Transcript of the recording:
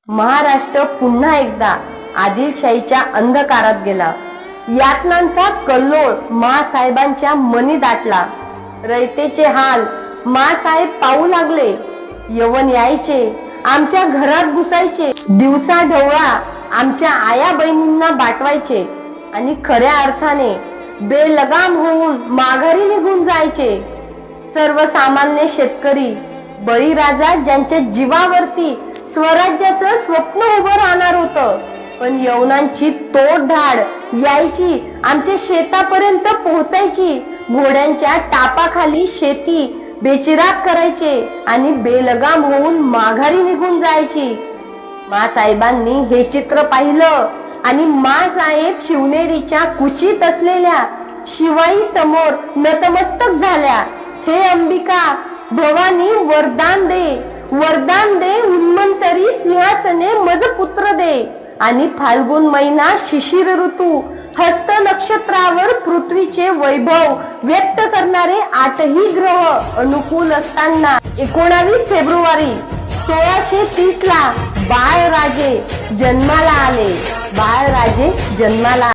महाराष्ट्र पुन्हा एकदा आदिलशाहीच्या अंधकारात गेला। यातनांचा कल्लोळ माँसाहेबांच्या मनी दाटला। रयतेचे हाल माँसाहेब पाहू लागले। यवन यायचे, आमच्या घरात घुसायचे, दिवसा ढवळा आमच्या आया बहिणींना बाटवायचे आणि खऱ्या अर्थाने बेलगाम होऊन माघारी निघून जायचे। सर्वसामान्य शेतकरी, बळीराजा ज्यांच्या जीवावरती स्वराज्याचं स्वप्न उभं राहणार होतं, पण यवनांची तोडधाड यायची, आमच्या शेतापर्यंत पोहोचायची, घोड्यांच्या टापाखाली शेती बेचिराग करायचे आणि बेलगाम होऊन माघारी निघून जायची। माँसाहेबांनी हे चित्र पाहिलं आणि माँसाहेब शिवनेरीच्या कुशीत असलेल्या शिवाई समोर नतमस्तक झाल्या। हे अंबिका भवानी, वरदान दे, वरदान दे, उन्मंतरी सिंहासने मज पुत्र दे। आणि फाल्गुन महिना, शिशिर ऋतू, हस्त नक्षत्रावर पृथ्वीचे वैभव व्यक्त करणारे 8ही ग्रह अनुकूल असताना 19 फेब्रुवारी 1630 ला बाळराजे जन्माला आले। बाळराजे जन्माला